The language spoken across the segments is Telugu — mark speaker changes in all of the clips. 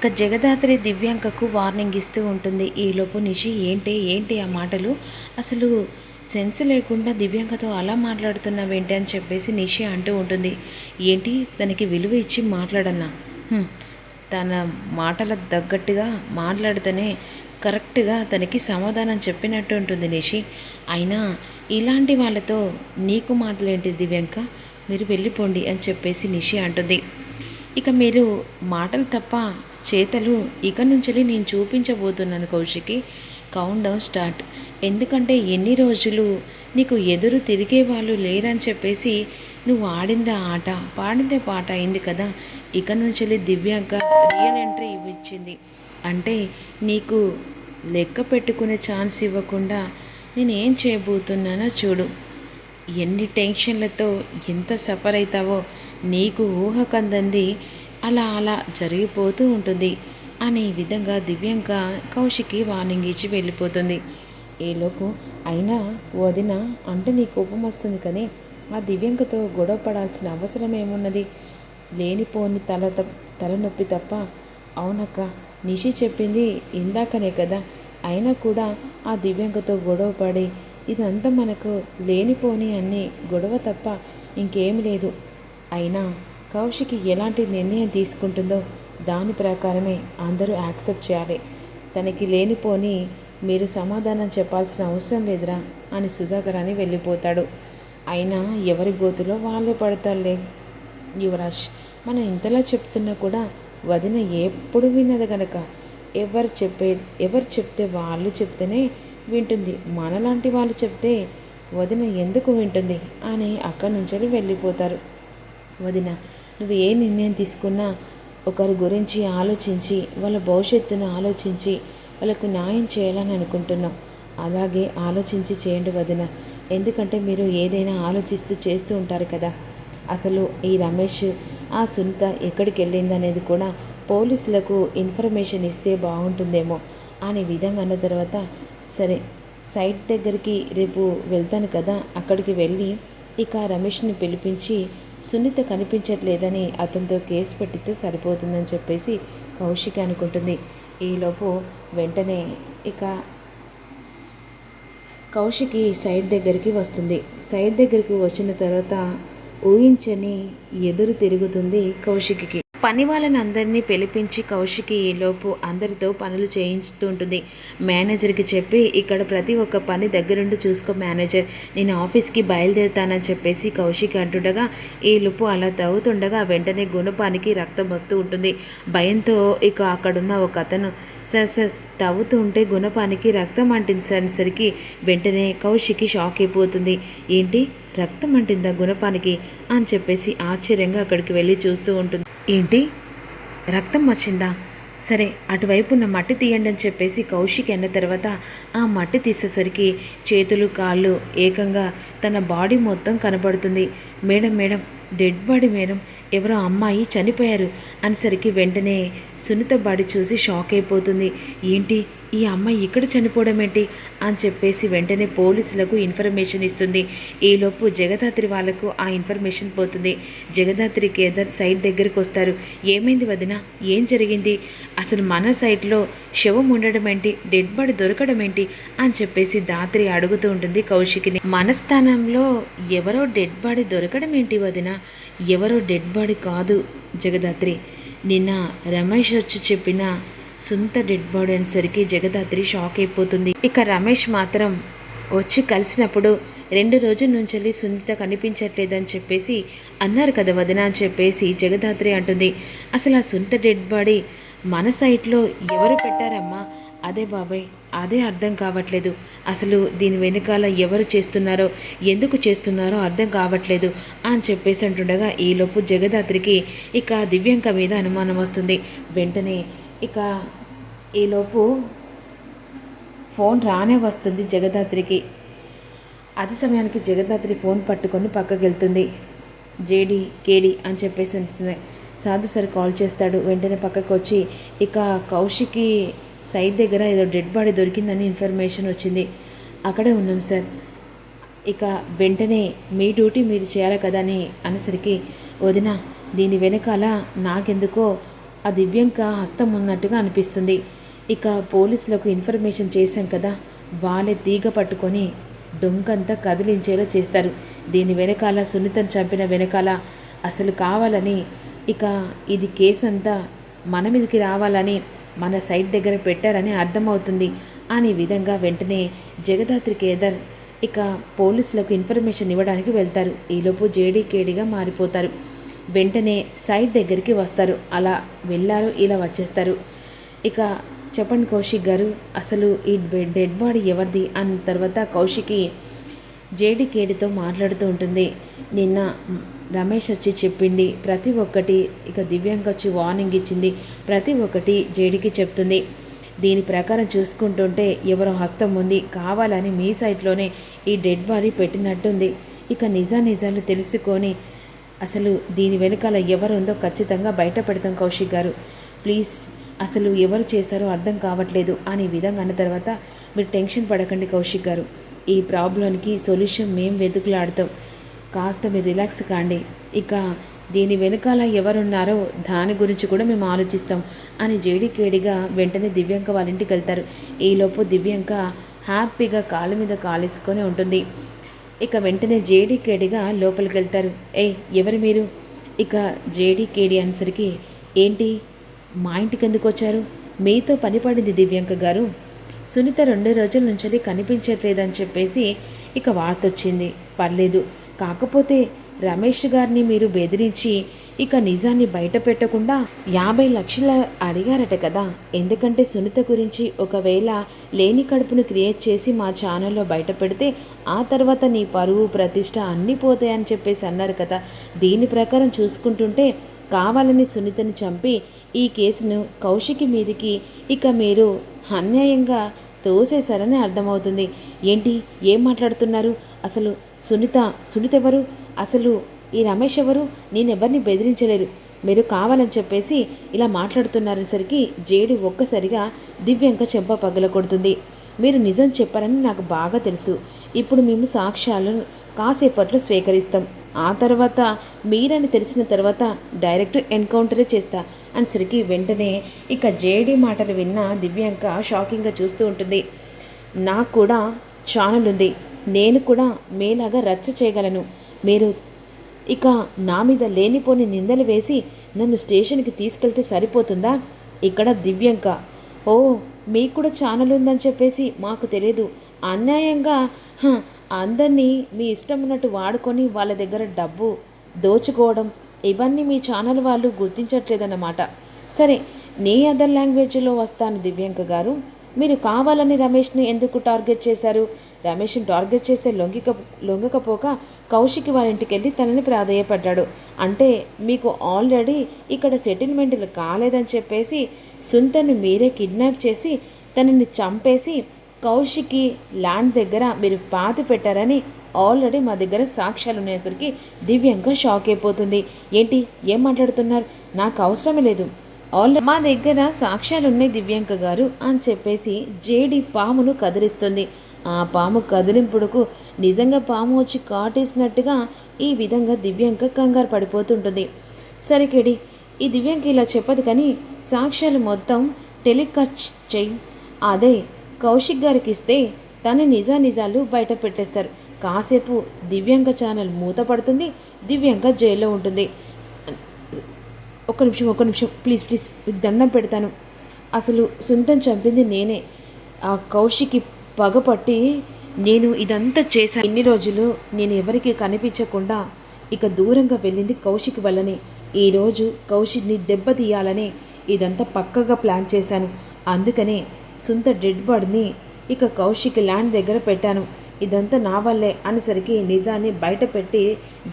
Speaker 1: ఇక జగదాత్రి దివ్యాంకకు వార్నింగ్ ఇస్తూ ఉంటుంది. ఈలోపు నిషి ఏంటి ఆ మాటలు, అసలు సెన్స్ లేకుండా దివ్యాంకతో అలా మాట్లాడుతున్నావేంటి అని చెప్పేసి నిషి అంటూ ఉంటుంది. ఏంటి తనకి విలువ ఇచ్చి మాట్లాడన్నా, తన మాటల తగ్గట్టుగా మాట్లాడితేనే కరెక్ట్గా తనకి సమాధానం చెప్పినట్టు ఉంటుంది నిషి. అయినా ఇలాంటి వాళ్ళతో నీకు మాటలేంటి దివ్యాంక, మీరు వెళ్ళిపోండి అని చెప్పేసి నిషి అంటుంది. ఇక మీరు మాటలు తప్ప చేతలు ఇక నుంచి నేను చూపించబోతున్నాను కౌశికి. Count down start. ఎందుకంటే ఎన్ని రోజులు నీకు ఎదురు తిరిగే వాళ్ళు లేరని చెప్పేసి నువ్వు ఆడిందే ఆట పాడిందే పాట అయింది కదా. ఇక నుంచి దివ్యాంక రియల్ ఎంట్రీ ఇచ్చింది అంటే నీకు లెక్క పెట్టుకునే ఛాన్స్ ఇవ్వకుండా నేను ఏం చేయబోతున్నానో చూడు. ఎన్ని టెన్షన్లతో ఎంత సఫర్ అవుతావో నీకు ఊహకందంది అలా అలా జరిగిపోతూ ఉంటుంది అనే విధంగా దివ్యాంక కౌశికి వార్నింగ్ ఇచ్చి వెళ్ళిపోతుంది. ఈలోపు అయినా వదిన అంటే నీ కోపం వస్తుంది కానీ ఆ దివ్యాంకతో గొడవ పడాల్సిన అవసరం ఏమున్నది, లేనిపోని తలనొప్పి తప్ప. అవునక్క, నిషి చెప్పింది ఇందాకనే కదా. అయినా కూడా ఆ దివ్యాంకతో గొడవ పడి ఇదంతా మనకు లేనిపోని అన్ని గొడవ తప్ప ఇంకేం లేదు. అయినా కౌశికి ఎలాంటి నిర్ణయం తీసుకుంటుందో దాని ప్రకారమే అందరూ యాక్సెప్ట్ చేయాలి. తనకి లేనిపోని మీరు సమాధానం చెప్పాల్సిన అవసరం లేదురా అని సుధాకర్ అని వెళ్ళిపోతాడు. అయినా ఎవరి గోతులో వాళ్ళే పడతారులే యువరాజ్. మనం ఇంతలా చెప్తున్నా కూడా వదిన ఎప్పుడు విన్నది గనక ఎవరు చెప్తే వాళ్ళు చెప్తేనే వింటుంది. మనలాంటి వాళ్ళు చెప్తే వదిన ఎందుకు వింటుంది అని అక్కడి నుంచి వెళ్ళిపోతారు. వదిన, నువ్వు ఏ నిర్ణయం తీసుకున్నా ఒకరి గురించి ఆలోచించి వాళ్ళ భవిష్యత్తును ఆలోచించి వాళ్ళకు న్యాయం చేయాలని అనుకుంటున్నాం. అలాగే ఆలోచించి చేయండి వదిన. ఎందుకంటే మీరు ఏదైనా ఆలోచిస్తూ చేస్తూ ఉంటారు కదా. అసలు ఈ రమేష్ ఆ సునీత ఎక్కడికి వెళ్ళిందనేది కూడా పోలీసులకు ఇన్ఫర్మేషన్ ఇస్తే బాగుంటుందేమో అనే విధంగా అన్న తర్వాత, సరే సైట్ దగ్గరికి రేపు వెళ్తాను కదా, అక్కడికి వెళ్ళి ఇక రమేష్ని పిలిపించి సునీత కనిపించట్లేదని అతనితో కేసు పెట్టితే సరిపోతుందని చెప్పేసి కౌశికి అనుకుంటుంది. ఈలోపు వెంటనే ఇక కౌశికి సైట్ దగ్గరికి వస్తుంది. సైట్ దగ్గరికి వచ్చిన తర్వాత ఊహించని ఎదురు తిరుగుతుంది కౌశికి. పని వాళ్ళని అందరినీ పిలిపించి కౌశికి ఈలోపు అందరితో పనులు చేయిస్తూ ఉంటుంది. మేనేజర్కి చెప్పి ఇక్కడ ప్రతి ఒక్క పని దగ్గరుండి చూసుకో మేనేజర్, నేను ఆఫీస్కి బయలుదేరుతానని చెప్పేసి కౌశికి అంటుండగా ఈలోపు అలా తవ్వుతుండగా వెంటనే గుణపానికి రక్తం వస్తూ ఉంటుంది. భయంతో ఇక అక్కడున్న ఒక అతను, సార్ తవ్వుతూ ఉంటే గుణపానికి రక్తం అంటింది అనేసరికి వెంటనే కౌశికి షాక్ అయిపోతుంది. ఏంటి రక్తం అంటిందా గుణపానికి అని చెప్పేసి ఆశ్చర్యంగా అక్కడికి వెళ్ళి చూస్తూ ఉంటుంది. ఏంటి రక్తం వచ్చిందా, సరే అటువైపు ఉన్న మట్టి తీయండి అని చెప్పేసి కౌశిక్ అన్న తర్వాత ఆ మట్టి తీసేసరికి చేతులు కాళ్ళు ఏకంగా తన బాడీ మొత్తం కనబడుతుంది. మేడం డెడ్ బాడీ మేడం, ఎవరో అమ్మాయి చనిపోయారు అనేసరికి వెంటనే సునీత బాడీ చూసి షాక్ అయిపోతుంది. ఏంటి ఈ అమ్మాయి ఇక్కడ చనిపోవడం ఏంటి అని చెప్పేసి వెంటనే పోలీసులకు ఇన్ఫర్మేషన్ ఇస్తుంది. ఈలోపు జగదాత్రి వాళ్ళకు ఆ ఇన్ఫర్మేషన్ పోతుంది. జగదాత్రి కేదార్ సైట్ దగ్గరికి వస్తారు. ఏమైంది వదిన, ఏం జరిగింది, అసలు మన సైట్లో శవం ఉండడం ఏంటి, డెడ్ బాడీ దొరకడం ఏంటి అని చెప్పేసి దాత్రి అడుగుతూ ఉంటుంది కౌశికిని. మన స్థానంలో ఎవరో డెడ్ బాడీ దొరకడం ఏంటి వదిన, ఎవరో డెడ్ బాడీ కాదు జగదాత్రి, నిన్న రమేష్ వచ్చి చెప్పిన సొంత డెడ్ బాడీ అనేసరికి జగదాత్రి షాక్ అయిపోతుంది. ఇక రమేష్ మాత్రం వచ్చి కలిసినప్పుడు 2 రోజుల నుంచి సునీత కనిపించట్లేదని చెప్పేసి అన్నారు కదా వదిన అని చెప్పేసి జగదాత్రి అంటుంది. అసలు ఆ సొంత డెడ్ బాడీ మన సైట్లో ఎవరు పెట్టారమ్మా, అదే బాబాయ్ అదే అర్థం కావట్లేదు. అసలు దీని వెనకాల ఎవరు చేస్తున్నారో ఎందుకు చేస్తున్నారో అర్థం కావట్లేదు అని చెప్పేసి అంటుండగా ఈలోపు జగదాత్రికి ఇక దివ్యాంక మీద అనుమానం వస్తుంది. వెంటనే ఇక ఈలోపు ఫోన్ రానే వస్తుంది జగదాత్రికి. అదే సమయానికి జగదాత్రి ఫోన్ పట్టుకొని పక్కకి వెళ్తుంది. జేడి కేడి అని చెప్పేసి సాధు సార్ కాల్ చేస్తాడు. వెంటనే పక్కకు వచ్చి ఇక కౌశికి సైట్ దగ్గర ఏదో డెడ్ బాడీ దొరికిందని ఇన్ఫర్మేషన్ వచ్చింది, అక్కడే ఉన్నాం సార్. ఇక వెంటనే మీ డ్యూటీ మీరు చేయాలి కదా అని అనేసరికి వదిన దీని వెనకాల నాకెందుకో ఆ దివ్యంక హస్తం ఉన్నట్టుగా అనిపిస్తుంది. ఇక పోలీసులకు ఇన్ఫర్మేషన్ చేశాం కదా, వాళ్ళే తీగ పట్టుకొని డొంకంతా కదిలించేలా చేస్తారు. దీని వెనకాల సునీతను చంపిన వెనకాల అసలు కావాలని ఇక ఇది కేసు అంతా మన మీదకి రావాలని మన సైట్ దగ్గర పెట్టారని అర్థమవుతుంది అనే విధంగా వెంటనే జగదాత్రి కేదర్ ఇక పోలీసులకు ఇన్ఫర్మేషన్ ఇవ్వడానికి వెళ్తారు. ఈలోపు జేడీకేడిగా మారిపోతారు. వెంటనే సైట్ దగ్గరికి వస్తారు. అలా వెళ్ళారు, ఇలా వచ్చేస్తారు. ఇక చెప్పండి కౌశిక్ గారు, అసలు ఈ డెడ్ బాడీ ఎవరిది అన్న తర్వాత కౌశికి జేడీకేడితో మాట్లాడుతూ ఉంటుంది. నిన్న రమేష్ వచ్చి చెప్పింది ప్రతి ఒక్కటి, ఇక దివ్యాంక వచ్చి వార్నింగ్ ఇచ్చింది, ప్రతి ఒక్కటి జేడీకి చెప్తుంది. దీని ప్రకారం చూసుకుంటుంటే ఎవరో హస్తం ఉంది, కావాలని మీ సైట్లోనే ఈ డెడ్ బాడీ పెట్టినట్టుంది. ఇక నిజాలు తెలుసుకొని అసలు దీని వెనకాల ఎవరు ఉందో ఖచ్చితంగా బయట పెడతాం కౌశిక్ గారు, ప్లీజ్ అసలు ఎవరు చేశారో అర్థం కావట్లేదు అనే విధంగా అన్న తర్వాత మీరు టెన్షన్ పడకండి కౌశిక్ గారు, ఈ ప్రాబ్లంకి సొల్యూషన్ మేము వెతుకులాడతాం, కాస్త మీరు రిలాక్స్ కాండి. ఇక దీని వెనకాల ఎవరున్నారో దాని గురించి కూడా మేము ఆలోచిస్తాం అని జేడీకేడిగా వెంటనే దివ్యాంక వాళ్ళ ఇంటికి వెళ్తారు. ఈలోపు దివ్యాంక హ్యాపీగా కాళ్ళ మీద కాలేసుకొని ఉంటుంది. ఇక వెంటనే జేడీకేడిగా లోపలికి వెళ్తారు. ఎవరు మీరు? ఇక జేడీకేడి అనేసరికి ఏంటి మా ఇంటికి ఎందుకు వచ్చారు? మీతో పని పడింది దివ్యాంక గారు, సునీత 2 రోజుల నుంచి కనిపించట్లేదని చెప్పేసి ఇక వార్త వచ్చింది. పర్లేదు, కాకపోతే రమేష్ గారిని మీరు బెదిరించి ఇక నిజాన్ని బయట పెట్టకుండా 50 లక్షలు అడిగారట కదా, ఎందుకంటే సునీత గురించి ఒకవేళ లేని కడుపును క్రియేట్ చేసి మా ఛానల్లో బయట పెడితే ఆ తర్వాత నీ పరువు ప్రతిష్ట అన్నీ పోతాయని చెప్పేసి అన్నారు కదా, దీని ప్రకారం చూసుకుంటుంటే కావాలని సునీతని చంపి ఈ కేసును కౌశికి మీదికి ఇక మీరు అన్యాయంగా తోసేశారని అర్థమవుతుంది. ఏంటి ఏం మాట్లాడుతున్నారు? అసలు సునీత ఎవరు? అసలు ఈ రమేష్ ఎవరు? నేనెవరిని బెదిరించలేరు, మీరు కావాలని చెప్పేసి ఇలా మాట్లాడుతున్నారనేసరికి జేడి ఒక్కసారిగా దివ్యాంక చెంప పగలకొడుతుంది. మీరు నిజం చెప్పారని నాకు బాగా తెలుసు, ఇప్పుడు మేము సాక్ష్యాలను కాసేపట్లో స్వీకరిస్తాం, ఆ తర్వాత మీరని తెలిసిన తర్వాత డైరెక్ట్ ఎన్కౌంటరే చేస్తా అనేసరికి వెంటనే ఇక జేడీ మాటలు విన్న దివ్యాంక షాకింగ్గా చూస్తూ ఉంటుంది. నాకు కూడా ఛానల్ ఉంది, నేను కూడా మీలాగా రచ్చ చేయగలను, మీరు ఇక నా మీద లేనిపోని నిందలు వేసి నన్ను స్టేషన్కి తీసుకెళ్తే సరిపోతుందా? ఇక్కడ దివ్యాంక, ఓ మీకు కూడా ఛానల్ ఉందని చెప్పేసి మాకు తెలియదు, అన్యాయంగా అందరినీ మీ ఇష్టం ఉన్నట్టు వాడుకొని వాళ్ళ దగ్గర డబ్బు దోచుకోవడం, ఇవన్నీ మీ ఛానల్ వాళ్ళు గుర్తించట్లేదన్నమాట. సరే, నీ అదర్ లాంగ్వేజ్లో వస్తాను దివ్యాంక గారు, మీరు కావాలని రమేష్ని ఎందుకు టార్గెట్ చేశారు? రమేష్ని టార్గెట్ చేస్తే లొంగకపోక కౌశికి వాళ్ళ ఇంటికి వెళ్ళి తనని ప్రాధేయపడ్డాడు అంటే మీకు ఆల్రెడీ ఇక్కడ సెటిల్మెంట్లు కాలేదని చెప్పేసి సుంతను మీరే కిడ్నాప్ చేసి తనని చంపేసి కౌశికి ల్యాండ్ దగ్గర మీరు పాతి పెట్టారని ఆల్రెడీ మా దగ్గర సాక్ష్యాలు ఉండేసరికి దివ్యాంక షాక్ అయిపోతుంది. ఏంటి ఏం మాట్లాడుతున్నారు? నాకు అవసరమే లేదు, ఆల్రెడీ మా దగ్గర సాక్ష్యాలు ఉన్నాయి దివ్యాంక గారు అని చెప్పేసి జేడి పామును కదిలిస్తుంది. ఆ పాము కదిలింపుడుకు నిజంగా పాము వచ్చి కాటేసినట్టుగా ఈ విధంగా దివ్యాంక కంగారు పడిపోతుంటుంది. సరే కేడి, ఈ దివ్యాంక ఇలా చెప్పదు కానీ సాక్ష్యాలు మొత్తం టెలికాస్ట్ చెయ్యి, అదే కౌశిక్ గారికి ఇస్తే తన నిజాలు బయట పెట్టేస్తారు, కాసేపు దివ్యాంక ఛానల్ మూతపడుతుంది, దివ్యాంక జైల్లో ఉంటుంది. ఒక్క నిమిషం ప్లీజ్ మీకు దండం పెడతాను, అసలు సుంతం చంపింది నేనే, ఆ కౌశికి పగపట్టి నేను ఇదంతా చేశాను. ఇన్ని రోజులు నేను ఎవరికి కనిపించకుండా ఇక దూరంగా వెళ్ళింది కౌశిక్ వల్లనే, ఈరోజు కౌశిక్ని దెబ్బతీయాలనే ఇదంతా పక్కగా ప్లాన్ చేశాను, అందుకనే సుంత డెడ్ బాడీని ఇక కౌశిక్ ల్యాండ్ దగ్గర పెట్టాను, ఇదంతా నా వల్లే అనేసరికి నిజాన్ని బయట పెట్టి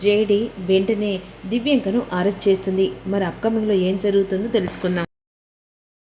Speaker 1: జేడి వెంటనే దివ్యాంకను అరెస్ట్ చేస్తుంది. మరి అప్కమింగ్లో ఏం జరుగుతుందో తెలుసుకుందాం.